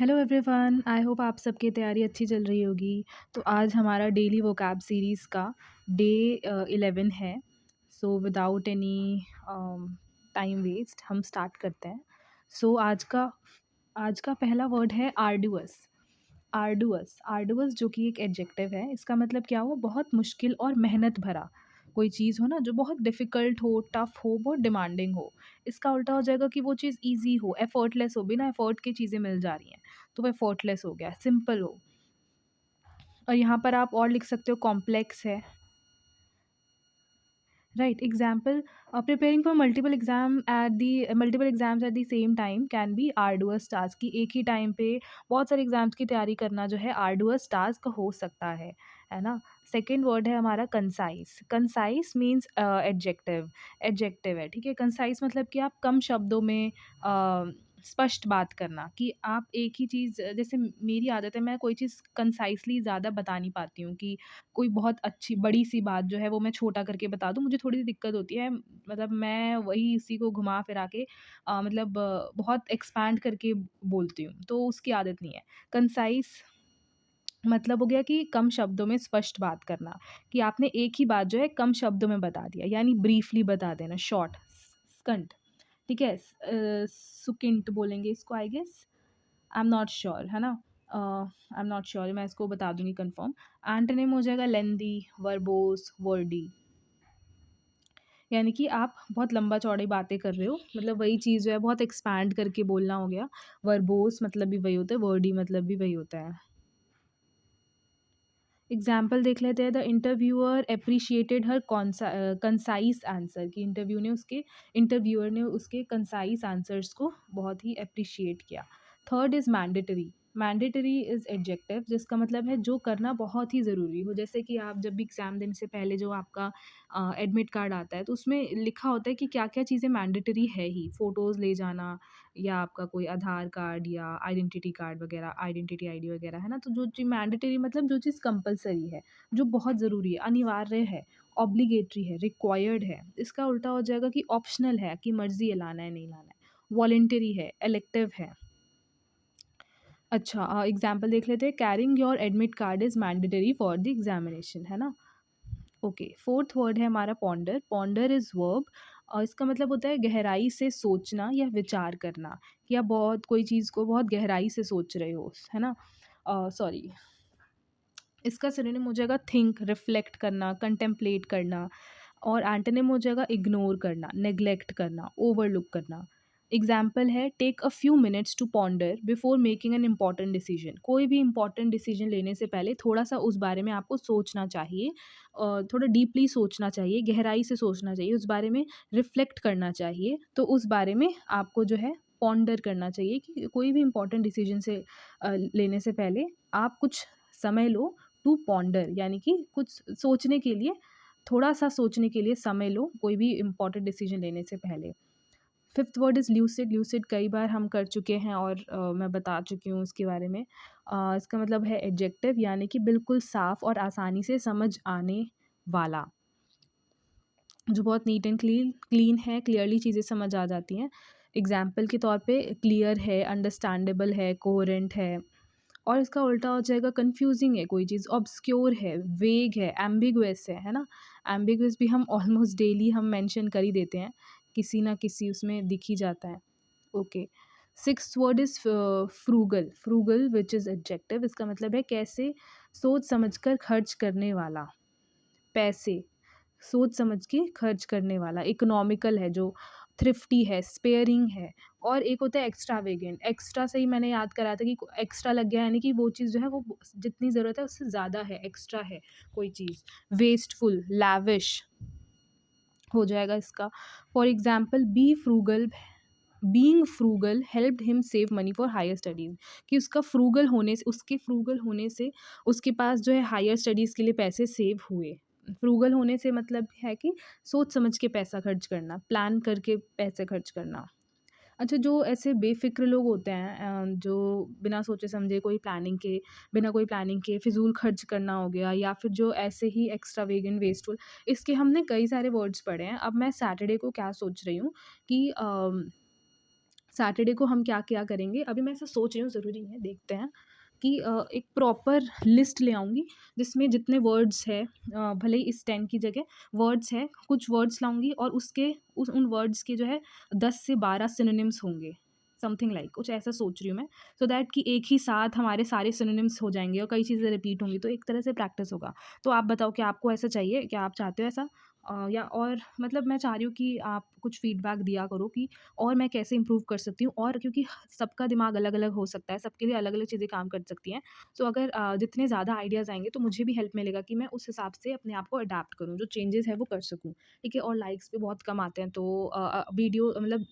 Hello everyone, I hope आप सबकी तैयारी अच्छी चल रही होगी। तो आज हमारा डेली वोकैब सीरीज़ का डे 11 है। So without any time waste हम स्टार्ट करते हैं। सो आज का पहला वर्ड है आर्डुअस। आर्डुअस जो कि एक एडजेक्टिव है। इसका मतलब क्या हुआ? बहुत मुश्किल और मेहनत भरा। कोई चीज़ हो ना जो बहुत डिफ़िकल्ट हो, टफ़ हो, बहुत डिमांडिंग हो। इसका उल्टा हो जाएगा कि वो चीज़ ईज़ी हो, एफर्टलेस हो, बिना एफर्ट के चीज़ें मिल जा रही हैं। तो वो एफर्टलेस हो गया, सिंपल हो। और यहाँ पर आप और लिख सकते हो कॉम्प्लेक्स है। Right, example preparing for multiple exams at the same time can be arduous task. कि एक ही टाइम पे बहुत सारे एग्जाम्स की तैयारी करना जो है आर्डुअस टास्क हो सकता है ना। सेकेंड वर्ड है हमारा कंसाइज। कंसाइज मीन्स एडजेक्टिव है, ठीक है। कंसाइज मतलब कि आप कम शब्दों में स्पष्ट बात करना। कि आप एक ही चीज़, जैसे मेरी आदत है, मैं कोई चीज़ कंसाइजली ज़्यादा बता नहीं पाती हूँ। कि कोई बहुत अच्छी बड़ी-सी बात जो है वो मैं छोटा करके बता दूँ, मुझे थोड़ी-सी दिक्कत होती है। मतलब मैं वही इसी को घुमा-फिरा के बहुत एक्सपैंड करके बोलती हूँ, तो उसकी आदत नहीं है। कंसाइज़ मतलब हो गया कि कम शब्दों में स्पष्ट बात करना। कि आपने एक ही बात जो है कम शब्दों में बता दिया, यानी ब्रीफली बता देना, शॉर्ट, स्कंट, ठीक है। सुकिंट बोलेंगे इसको, I guess. I am not sure, है ना। आई एम नॉट श्योर, मैं इसको बता दूँगी कन्फर्म। एंटोनिम हो जाएगा लेंदी, वर्बोस, वर्डी। यानी कि आप बहुत लंबा-चौड़ी बातें कर रहे हो, मतलब वही चीज़ जो है बहुत एक्सपैंड करके बोलना हो गया। वर्बोस मतलब भी वही होता है, वर्डी मतलब भी वही होता है। एग्ज़ाम्पल देख लेते हैं। The interviewer appreciated her concise answer. कि इंटरव्यूअर ने उसके कंसाइज़ आंसर्स को बहुत ही एप्रिशिएट किया। Third is mandatory. Mandatory is adjective जिसका मतलब है जो करना बहुत ही ज़रूरी हो। जैसे कि आप जब भी एग्ज़ाम देने से पहले जो आपका एडमिट कार्ड आता है, तो उसमें लिखा होता है कि क्या-क्या चीज़ें मैंडेटरी है ही। फ़ोटोज़ ले जाना, या आपका कोई आधार कार्ड या आइडेंटिटी कार्ड वगैरह, आइडेंटिटी आईडी वगैरह, है ना। तो जो चीज़ मैंडेटरी मतलब जो चीज़ कंपल्सरी है, जो बहुत ज़रूरी है, अनिवार्य है, ऑब्लिगेटरी है, रिक्वायर्ड है। इसका उल्टा हो जाएगा कि ऑप्शनल है, कि मर्ज़ी है लाना है, नहीं लाना है। वॉलंटरी है, इलेक्टिव है। अच्छा, एग्ज़ाम्पल देख लेते हैं। Carrying your admit card is mandatory for the examination, है ना। ओके, फोर्थ वर्ड है हमारा पॉन्डर। पॉन्डर इज़ वर्ब और इसका मतलब होता है गहराई से सोचना या विचार करना। कि आप बहुत कोई चीज़ को बहुत गहराई से सोच रहे हो, है ना। सॉरी, इसका सिनोनिम हो जाएगा थिंक, रिफ्लेक्ट करना, कंटेम्पलेट करना। और एंटोनिम हो जाएगा इग्नोर करना, नेग्लेक्ट करना, ओवरलुक करना। एग्जाम्पल है take a few minutes to ponder before making an important decision. कोई भी इंपॉर्टेंट डिसीजन लेने से पहले थोड़ा सा उस बारे में आपको सोचना चाहिए, थोड़ा डीपली सोचना चाहिए, गहराई से सोचना चाहिए, उस बारे में रिफ्लेक्ट करना चाहिए। तो उस बारे में आपको जो है पॉन्डर करना चाहिए। कि कोई भी इंपॉर्टेंट डिसीजन से लेने से पहले आप कुछ समय लो, टू पॉन्डर यानी कि कुछ सोचने के लिए, थोड़ा-सा सोचने के लिए समय लो, कोई भी इम्पोर्टेंट डिसीजन लेने से पहले। Fifth word is lucid. Lucid कई बार हम कर चुके हैं और मैं बता चुकी हूँ इसके बारे में। इसका मतलब है एडजेक्टिव, यानी कि बिल्कुल साफ और आसानी से समझ आने वाला। जो बहुत नीट एंड क्लीन है, क्लियरली चीज़ें समझ आ जाती हैं। एग्ज़ाम्पल के तौर पे क्लियर है, अंडरस्टैंडेबल है, कोहेरेंट है। और इसका उल्टा हो जाएगा कन्फ्यूज़िंग है कोई चीज़, ऑब्स्क्योर है, वेग है, एम्बिगुअस है ना। एम्बिगुअस भी हम ऑलमोस्ट डेली हम मेंशन कर ही देते हैं, किसी ना किसी उसमें दिख ही जाता है। Okay, sixth word is frugal. Frugal which is adjective. इसका मतलब है कैसे सोच समझकर खर्च करने वाला, पैसे सोच समझ के खर्च करने वाला। इकोनॉमिकल है जो, थ्रिफ्टी है, स्पेयरिंग है। और एक होता है एक्स्ट्रावेगेंट। एक्स्ट्रा से ही मैंने याद करा था कि एक्स्ट्रा लग गया, यानी कि वो चीज़ जो है वो जितनी ज़रूरत है उससे ज़्यादा है, एक्स्ट्रा है कोई चीज़। वेस्टफुल, लैविश हो जाएगा इसका। For example being frugal helped him save money for higher studies. कि उसके फ्रूगल होने से उसके पास जो है हायर स्टडीज़ के लिए पैसे सेव हुए। फ्रूगल होने से मतलब है कि सोच समझ के पैसा खर्च करना, प्लान करके पैसे खर्च करना। अच्छा, जो ऐसे बेफ़िक्र लोग होते हैं, जो बिना सोचे समझे बिना कोई प्लानिंग के फ़िज़ूल खर्च करना हो गया, या फिर जो ऐसे ही एक्स्ट्रावेगेंट, वेस्टफुल, इसके हमने कई सारे वर्ड्स पढ़े हैं। अब मैं सैटरडे को क्या सोच रही हूँ कि सैटरडे को हम क्या-क्या करेंगे, अभी मैं ऐसा सोच रही हूँ, ज़रूरी नहीं है, देखते हैं कि एक प्रॉपर लिस्ट ले आऊँगी जिसमें जितने वर्ड्स हैं, भले ही इस 10 की जगह वर्ड्स हैं, कुछ वर्ड्स लाऊँगी और उसके उन वर्ड्स के जो है 10 से 12 सिनोनिम्स होंगे, समथिंग लाइक कुछ ऐसा सोच रही हूँ मैं, सो दैट कि एक ही साथ हमारे सारे सिनोनिम्स हो जाएँगे और कई चीज़ें रिपीट होंगी, तो एक तरह से प्रैक्टिस होगा। तो आप बताओ, क्या आपको ऐसा चाहिए? क्या आप चाहते हो ऐसा? या और मतलब मैं चाह रही हूँ कि आप कुछ फीडबैक दिया करो कि और मैं कैसे इम्प्रूव कर सकती हूँ, और क्योंकि सबका दिमाग अलग-अलग हो सकता है, सबके लिए अलग-अलग चीज़ें काम कर सकती हैं। सो अगर जितने ज़्यादा आइडियाज़ आएँगे तो मुझे भी हेल्प मिलेगा कि मैं उस हिसाब से अपने आप को अडैप्ट करूँ, जो चेंजेज़ है वो कर सकूँ, ठीक है? और लाइक्स भी बहुत कम आते हैं, तो वीडियो मतलब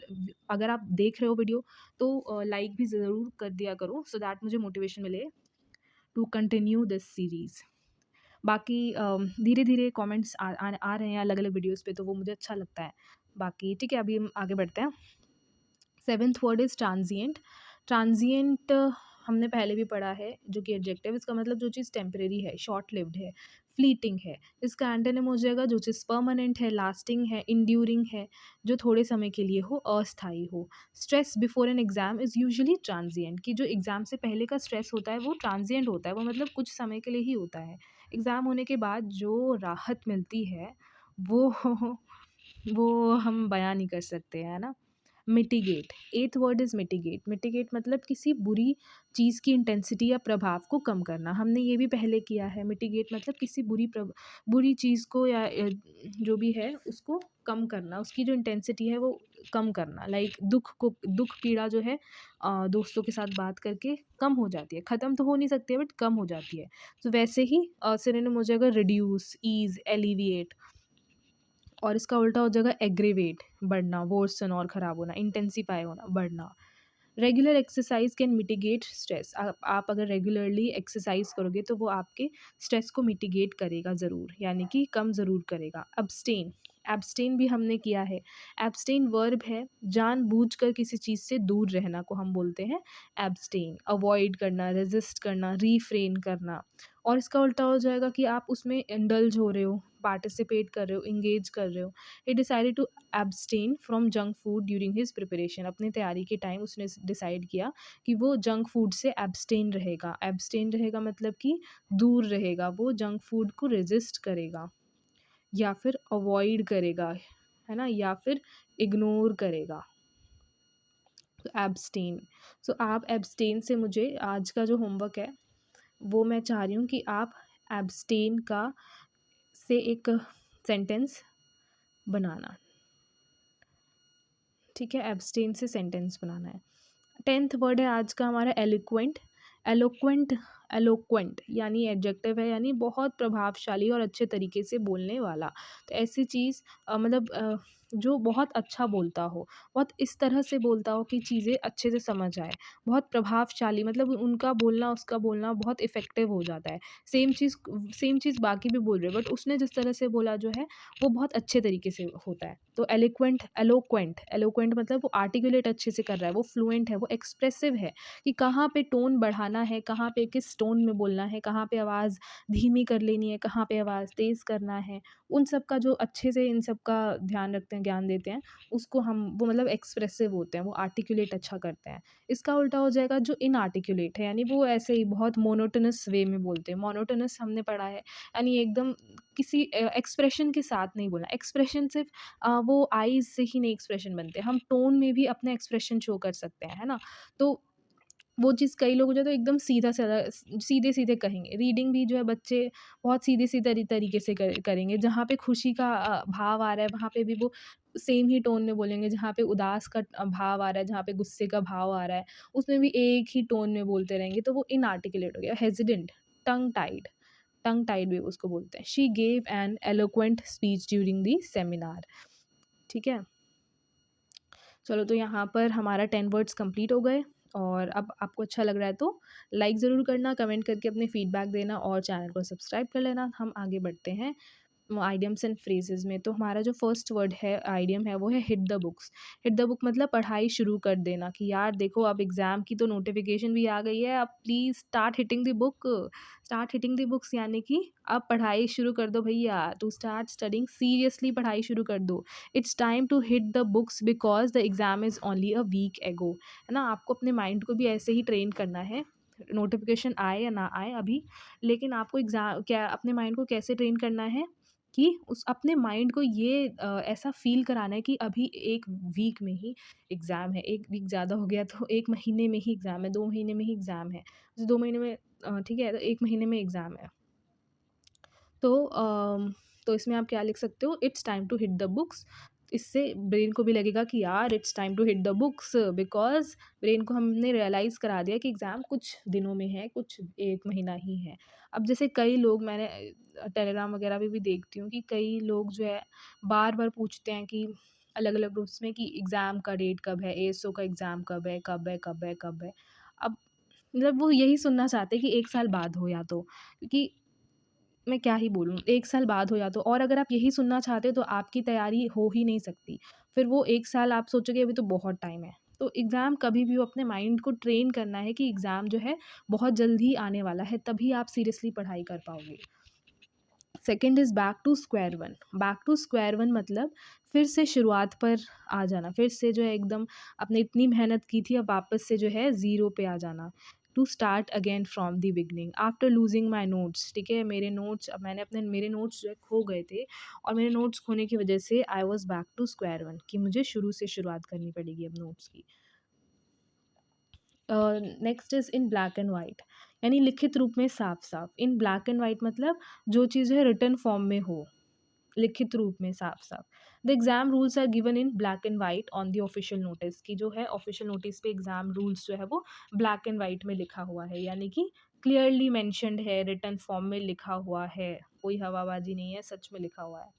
अगर आप देख रहे हो वीडियो तो लाइक भी ज़रूर कर दिया करो, सो दैट मुझे मोटिवेशन मिले टू कंटिन्यू दिस सीरीज़। बाकी धीरे-धीरे कमेंट्स आ रहे हैं अलग-अलग वीडियोज़ पे, तो वो मुझे अच्छा लगता है। बाकी ठीक है, अभी हम आगे बढ़ते हैं। 7th word is transient. Transient हमने पहले भी पढ़ा है, जो कि एडजेक्टिव, इसका मतलब जो चीज़ टेम्परेरी है, शॉर्ट लिव्ड है, फ्लीटिंग है। इसका एंटोनिम हो जाएगा जो चीज़ परमानेंट है, लास्टिंग है, एंड्यूरिंग है, जो थोड़े समय के लिए हो, अस्थायी हो। Stress before N exam is usually transient, कि जो एग्ज़ाम से पहले का स्ट्रेस होता है वो ट्रांज़िएंट होता है, वो मतलब कुछ समय के लिए ही होता है। एग्ज़ाम होने के बाद जो राहत मिलती है वो वो हम बयाँ नहीं कर सकते, है ना? Mitigate, 8th word is mitigate. Mitigate मतलब किसी बुरी चीज़ की इंटेंसिटी या प्रभाव को कम करना। हमने ये भी पहले किया है, मिटिगेट मतलब किसी बुरी चीज़ को या जो भी है उसको कम करना, उसकी जो इंटेंसिटी है वो कम करना। लाइक दुःख पीड़ा जो है दोस्तों के साथ बात करके कम हो जाती है। ख़त्म तो हो नहीं सकती है बट कम हो जाती है। तो वैसे ही सिनोनिम हो जाएगा रिड्यूस, ईज़, एलिविएट, और इसका उल्टा हो जाएगा एग्रीवेट, बढ़ना, वर्सन और ख़राब होना, इंटेंसिफ़ाई होना, बढ़ना। Regular exercise can mitigate stress. आप अगर रेगुलरली एक्सरसाइज करोगे तो वो आपके स्ट्रेस को मिटिगेट करेगा ज़रूर, यानी कि कम ज़रूर करेगा। अब्स्टेन, एब्स्टेन भी हमने किया है। एब्स्टेन वर्ब है, जानबूझकर किसी चीज़ से दूर रहना को हम बोलते हैं एब्स्टेन। अवॉइड करना, रेजिस्ट करना, रीफ्रेन करना, और इसका उल्टा हो जाएगा कि आप उसमें इंडल्ज हो रहे हो, पार्टिसिपेट कर रहे हो, इंगेज कर रहे हो। He decided to abstain from junk food during his preparation. अपनी तैयारी के टाइम उसने डिसाइड किया कि वो जंक फूड से एब्स्टेन रहेगा। एब्स्टेन रहेगा मतलब कि दूर रहेगा, वो जंक फूड को रेजिस्ट करेगा या फिर अवॉइड करेगा, है ना? या फिर इग्नोर करेगा। तो एब्स्टेन। सो आप एब्स्टेन से, मुझे आज का जो होमवर्क है वो मैं चाह रही हूँ कि आप एब्स्टेन का से एक सेंटेंस बनाना, ठीक है? एब्स्टेन से सेंटेंस बनाना है। 10th वर्ड है आज का हमारा एलोक्वेंट। एलोक्वेंट, एलोक्वेंट यानी एडजेक्टिव है, यानी बहुत प्रभावशाली और अच्छे तरीके से बोलने वाला। तो ऐसी चीज़ मतलब जो बहुत अच्छा बोलता हो, बहुत इस तरह से बोलता हो कि चीज़ें अच्छे से समझ आए। बहुत प्रभावशाली मतलब उनका बोलना, उसका बोलना बहुत इफ़ेक्टिव हो जाता है। सेम चीज़ बाकी भी बोल रहे हैं बट उसने जिस तरह से बोला जो है वो बहुत अच्छे तरीके से होता है। तो एलोक्वेंट, एलोक्वेंट, एलोक्वेंट मतलब वो आर्टिकुलेट अच्छे से कर रहा है, वो फ्लुएंट है, वो एक्सप्रेसिव है कि कहाँ पे टोन बढ़ाना है, कहाँ पे किस टोन में बोलना है, कहाँ पे आवाज़ धीमी कर लेनी है, कहाँ पे आवाज़ तेज़ करना है। उन सब का जो अच्छे से इन सब का ध्यान रखते हैं, ज्ञान देते हैं, उसको हम वो मतलब एक्सप्रेसिव होते हैं, वो आर्टिकुलेट अच्छा करते हैं। इसका उल्टा हो जाएगा जो इनआर्टिकुलेट है, यानी वो ऐसे ही बहुत मोनोटोनस वे में बोलते हैं। मोनोटोनस हमने पढ़ा है, यानी एकदम किसी एक्सप्रेशन के साथ नहीं बोलना। एक्सप्रेशन सिर्फ़ वो आईज़ से ही नहीं एक्सप्रेशन बनते, हम टोन में भी अपने एक्सप्रेशन शो कर सकते हैं, है ना? तो वो चीज़ कई लोग जो है तो एकदम सीधा-साधा सीधे-सीधे कहेंगे। रीडिंग भी जो है बच्चे बहुत सीधे-सीधे तरीके से करेंगे। जहाँ पे खुशी का भाव आ रहा है वहाँ पे भी वो सेम ही टोन में बोलेंगे, जहाँ पे उदास का भाव आ रहा है, जहाँ पे गुस्से का भाव आ रहा है, उसमें भी एक ही टोन में बोलते रहेंगे, तो वो इनआर्टिकुलेट हो गया। हेज़िडेंट, टंग टाइड, टंग टाइड भी उसको बोलते हैं। She gave an eloquent speech during the seminar, ठीक है? चलो, तो यहाँ पर हमारा 10 वर्ड्स कंप्लीट हो गए, और अब आपको अच्छा लग रहा है तो लाइक ज़रूर करना, कमेंट करके अपने फीडबैक देना और चैनल को सब्सक्राइब कर लेना। हम आगे बढ़ते हैं आइडियम्स एंड फ्रेजेस में, तो हमारा जो फर्स्ट वर्ड है, आइडियम है, वो है hit the books. Hit the book मतलब पढ़ाई शुरू कर देना, कि यार देखो अब एग्ज़ाम की तो नोटिफिकेशन भी आ गई है, अब please start hitting the book. Start hitting the books यानी कि अब पढ़ाई शुरू कर दो भैया, टू स्टार्ट स्टडिंग सीरियसली, पढ़ाई शुरू कर दो। It's time to hit the books because the exam is only a week ago. है ना, आपको अपने माइंड को भी ऐसे ही ट्रेन करना है, नोटिफिकेशन आए या ना आए अभी, लेकिन आपको एग्ज़ाम क्या अपने माइंड को कैसे ट्रेन करना है कि उस अपने माइंड को ये ऐसा फ़ील कराना है कि अभी 1 वीक में ही एग्ज़ाम है, 1 वीक ज़्यादा हो गया तो 1 महीने में ही एग्ज़ाम है, 2 महीने में ही एग्ज़ाम है। 2 महीने में ठीक है, तो 1 महीने में एग्ज़ाम है। तो तो इसमें आप क्या लिख सकते हो, it's time to hit the books. इससे ब्रेन को भी लगेगा कि यार it's time to hit the books, because brain को हमने रियलाइज़ करा दिया कि एग्ज़ाम कुछ दिनों में है, कुछ 1 महीना ही है। अब जैसे कई लोग, मैंने टेलीग्राम वगैरह पे भी देखती हूँ कि कई लोग जो है बार-बार पूछते हैं कि अलग-अलग ग्रुप्स में कि एग्ज़ाम का डेट कब है? एएसओ का एग्ज़ाम कब है? कब है, कब है, कब है? अब मतलब वो यही सुनना चाहते हैं कि 1 साल बाद हो या तो, क्योंकि मैं क्या ही बोलूँ, 1 साल बाद हो या तो, और अगर आप यही सुनना चाहते हो तो आपकी तैयारी हो ही नहीं सकती। फिर वो 1 साल आप सोचोगे अभी तो बहुत टाइम है। तो एग्ज़ाम कभी भी हो, अपने माइंड को ट्रेन करना है कि एग्ज़ाम जो है बहुत जल्द ही आने वाला है, तभी आप सीरियसली पढ़ाई कर पाओगे। Second is back to square one. Back to square one मतलब फिर से शुरुआत पर आ जाना, फिर से जो है एकदम आपने इतनी मेहनत की थी, अब वापस से जो है ज़ीरो पे आ जाना। To start again from the beginning after losing my notes. ठीक है, मेरे नोट्स, अब मैंने अपने मेरे नोट्स जो है खो गए थे, और मेरे नोट्स खोने की वजह से I was back to square one, कि मुझे शुरू से शुरुआत करनी पड़ेगी अब नोट्स की। Next is in black and white, यानी लिखित रूप में साफ साफ। इन ब्लैक एंड वाइट मतलब जो चीज़ है रिटन फॉर्म में हो, लिखित रूप में साफ-साफ। The exam rules are given in black and white on the official notice, कि जो है ऑफिशियल नोटिस पे एग्ज़ाम रूल्स जो है वो ब्लैक एंड व्हाइट में लिखा हुआ है, यानी कि क्लियरली मेंशन्ड है, रिटन फॉर्म में लिखा हुआ है, कोई हवाबाजी नहीं है, सच में लिखा हुआ है।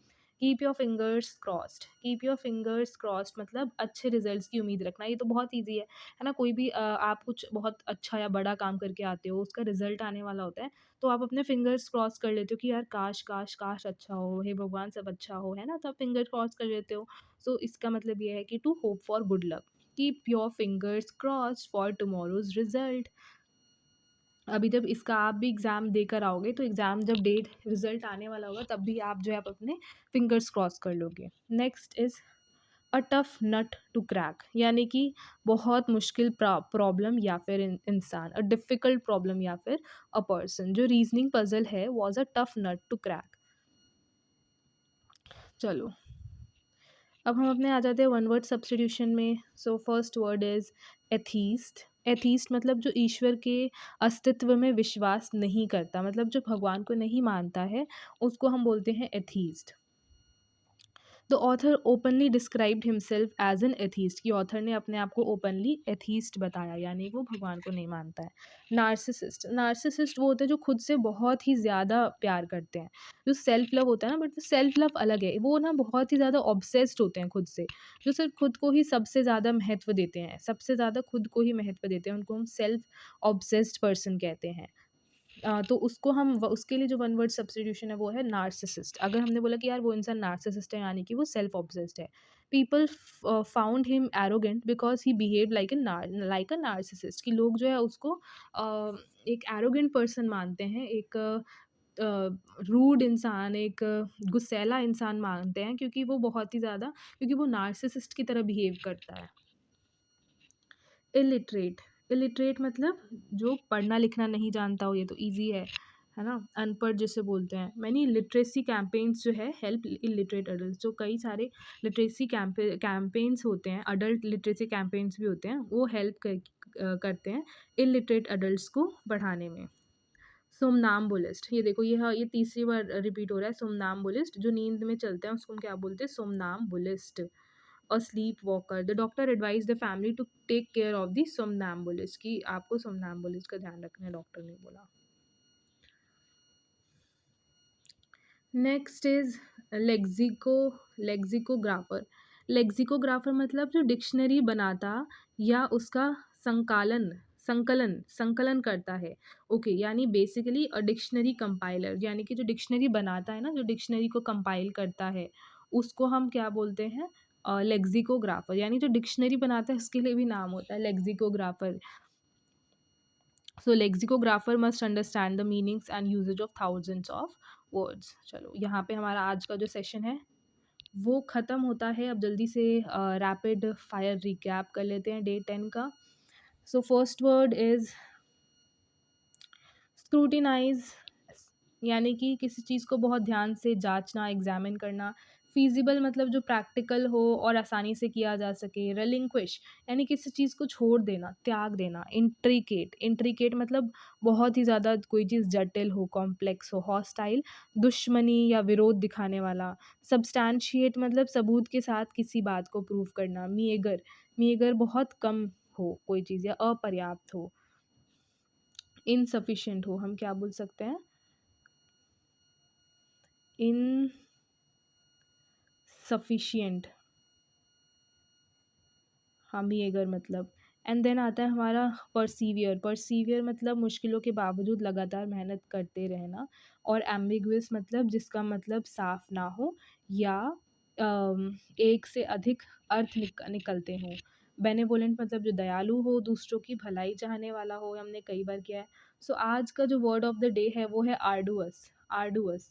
Keep your fingers crossed. Keep your fingers crossed मतलब अच्छे रिजल्ट्स की उम्मीद रखना। ये तो बहुत ईज़ी है ना? कोई भी आप कुछ बहुत अच्छा या बड़ा काम करके आते हो, उसका रिज़ल्ट आने वाला होता है, तो आप अपने फिंगर्स क्रॉस कर लेते हो कि यार काश, काश, काश अच्छा हो, हे भगवान सब अच्छा हो, है ना? तो आप फिंगर क्रॉस कर लेते हो। सो इसका मतलब ये है कि to hope for good luck. Keep your fingers crossed for tomorrow's result. अभी जब इसका आप भी एग्ज़ाम देकर आओगे, तो एग्ज़ाम जब डेट रिज़ल्ट आने वाला होगा, तब भी आप जो है आप अपने फिंगर्स क्रॉस कर लोगे। Next is a tough nut to crack, यानी कि बहुत मुश्किल प्रॉब्लम या फिर इंसान, अ डिफ़िकल्ट प्रॉब्लम या फिर अ पर्सन। जो रीजनिंग पजल है was a tough nut to crack. चलो, अब हम अपने आ जाते हैं वन वर्ड सब्स्टिट्यूशन में। So first word is atheist. Atheist मतलब जो ईश्वर के अस्तित्व में विश्वास नहीं करता, मतलब जो भगवान को नहीं मानता है, उसको हम बोलते हैं atheist. The author openly described himself as an atheist, कि ऑथर ने अपने आप को ओपनली एथीस्ट बताया, यानी वो भगवान को नहीं मानता है। नार्सिसिस्ट। नार्सिसिस्ट वो होते हैं जो खुद से बहुत ही ज़्यादा प्यार करते हैं। जो सेल्फ लव होता है ना, बट सेल्फ लव अलग है, वो ना बहुत ही ज़्यादा ऑब्सेस्ड होते हैं खुद से, जो सिर्फ खुद को ही सबसे ज़्यादा महत्व देते हैं, सबसे ज़्यादा खुद को ही महत्व देते हैं, उनको हम सेल्फ ऑब्सेस्ड पर्सन कहते हैं। तो उसको हम उसके लिए जो वन वर्ड सब्स्टिट्यूशन है वो है नार्सिसिस्ट। अगर हमने बोला कि यार वो इंसान नार्सिसिस्ट है, यानी कि वो सेल्फ ऑब्सेस्ड है। People found him arrogant because he behave like a narcissist, कि लोग जो है उसको एक एरोगेंट पर्सन मानते हैं, एक रूड इंसान, एक गुस्सैला इंसान मानते हैं, क्योंकि वो बहुत ही ज़्यादा, क्योंकि वो नार्सिसिस्ट की तरह बिहेव करता है। इलिटरेट। इलिटरेट मतलब जो पढ़ना लिखना नहीं जानता हो, ये तो ईज़ी है ना? अनपढ़ जिसे बोलते हैं। मैनी लिटरेसी कैंपेन्स जो है हेल्प इलिटरेट अडल्ट्स, जो कई सारे लिटरेसी कैंपेन्स होते हैं, अडल्ट लिटरेसी कैंपेन्स भी होते हैं, वो करते हैं इलिटरेट अडल्ट्स को बढ़ाने में। सोमनाम्बुलिस्ट, ये देखो ये, हाँ, ये तीसरी बार रिपीट हो रहा है। सोमनाम्बुलिस्ट, जो नींद में चलते हैं उसको हम क्या बोलते हैं? Somnambulist. A sleepwalker. The doctor advise the family to take care of the somnambulist, कि आपको सोमनाम्बुलिस्ट का ध्यान रखना है, डॉक्टर ने बोला। Next is lexicographer. लेक्सिकोग्राफर मतलब जो डिक्शनरी बनाता या उसका संकालन संकलन संकलन करता है। ओके, यानी बेसिकली डिक्शनरी कंपाइलर, यानी कि जो डिक्शनरी बनाता है ना, जो डिक्शनरी को कंपाइल करता है, उसको हम क्या बोलते हैं? लेक्सिकोग्राफर। यानी जो डिक्शनरी बनाता है उसके लिए भी नाम होता है lexicographer. So lexicographer must understand the meanings and usages of thousands of words. चलो, यहाँ पे हमारा आज का जो सेशन है वो ख़त्म होता है। अब जल्दी से रैपिड फायर रिकैप कर लेते हैं डे 10 का। So first word is scrutinise, यानी कि किसी चीज़ को बहुत ध्यान से जांचना, एग्जामिन करना। फीजिबल मतलब जो प्रैक्टिकल हो और आसानी से किया जा सके। रेलिंक्विश यानी किसी चीज़ को छोड़ देना, त्याग देना। इंट्रिकेट, इंट्रिकेट मतलब बहुत ही ज़्यादा कोई चीज़ जटिल हो, कॉम्प्लेक्स हो। हॉस्टाइल दुश्मनी या विरोध दिखाने वाला। सब्सटैंशिएट मतलब सबूत के साथ किसी बात को प्रूव करना। मीएगर, मीएगर बहुत कम हो कोई चीज़ या अपर्याप्त हो। इनसफिशिएंट हो, हम क्या बोल सकते हैं? इनसफिशिएंट, हम ही अगर मतलब। एंड देन आता है हमारा परसीवियर। परसीवियर मतलब मुश्किलों के बावजूद लगातार मेहनत करते रहना। और एम्बिगुअस मतलब जिसका मतलब साफ ना हो या एक से अधिक अर्थ निकलते हों। बेनेवोलेंट मतलब जो दयालु हो, दूसरों की भलाई चाहने वाला हो, हमने कई बार किया है। सो आज का जो वर्ड ऑफ द डे है वो है आर्डुअस। आर्डुअस,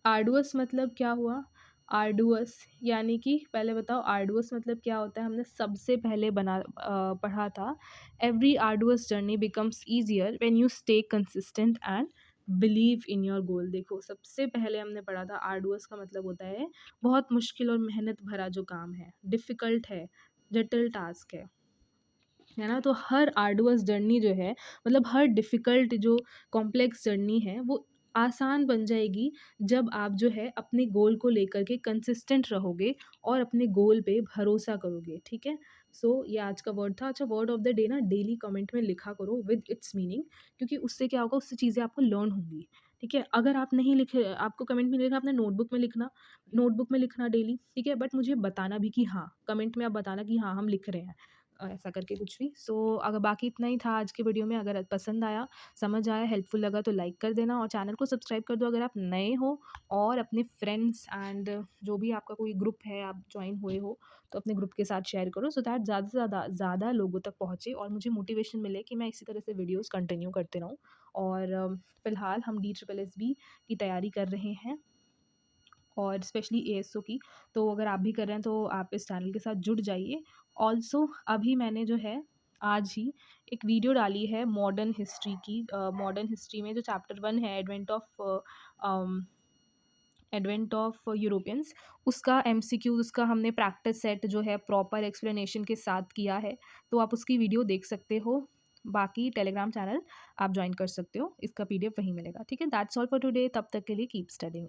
आर्डुअस मतलब क्या हुआ? आर्डुअस यानी कि पहले बताओ आर्डुअस मतलब क्या होता है? हमने सबसे पहले पढ़ा था। Every arduous journey becomes easier when you stay consistent and believe in your goal. देखो, सबसे पहले हमने पढ़ा था आर्डुअस का मतलब होता है बहुत मुश्किल और मेहनत भरा जो काम है, डिफ़िकल्ट है, जटिल टास्क है ना? तो हर आर्डुअस जर्नी जो है, मतलब हर डिफ़िकल्ट जो कॉम्प्लेक्स जर्नी है वो आसान बन जाएगी जब आप जो है अपने गोल को लेकर के कंसिस्टेंट रहोगे और अपने गोल पे भरोसा करोगे, ठीक है? सो ये आज का वर्ड था। अच्छा, वर्ड ऑफ द डे ना डेली कमेंट में लिखा करो विद इट्स मीनिंग, क्योंकि उससे क्या होगा, उससे चीज़ें आपको लर्न होंगी, ठीक है? अगर आप नहीं लिखे, आपको कमेंट में नहीं लिखा, आपने नोटबुक में लिखना, नोटबुक में लिखना डेली, ठीक है? बट मुझे बताना भी कि हाँ, कमेंट में आप बताना कि हाँ, हम लिख रहे हैं। ऐसा करके कुछ भी। सो अगर बाकी इतना ही था आज के वीडियो में। अगर पसंद आया, समझ आया, हेल्पफुल लगा तो लाइक कर देना और चैनल को सब्सक्राइब कर दो अगर आप नए हो। और अपने फ्रेंड्स एंड जो भी आपका कोई ग्रुप है, आप ज्वाइन हुए हो, तो अपने ग्रुप के साथ शेयर करो, सो दैट ज़्यादा से ज़्यादा लोगों तक पहुँचे और मुझे मोटिवेशन मिले कि मैं इसी तरह से वीडियोज़ कंटिन्यू करते रहूँ। और फ़िलहाल हम DSSB की तैयारी कर रहे हैं और स्पेशली ASO की। तो अगर आप भी कर रहे हैं तो आप इस चैनल के साथ जुड़ जाइए। ऑल्सो अभी मैंने जो है आज ही एक वीडियो डाली है मॉडर्न हिस्ट्री की। मॉडर्न हिस्ट्री में जो चैप्टर 1 है, एडवेंट ऑफ यूरोपियंस, उसका MCQ, उसका हमने प्रैक्टिस सेट जो है प्रॉपर एक्सप्लेनेशन के साथ किया है। तो आप उसकी वीडियो देख सकते हो। बाकी टेलीग्राम चैनल आप ज्वाइन कर सकते हो, इसका PDF वहीं मिलेगा, ठीक है? That's all for today. तब तक के लिए कीप स्टडिंग।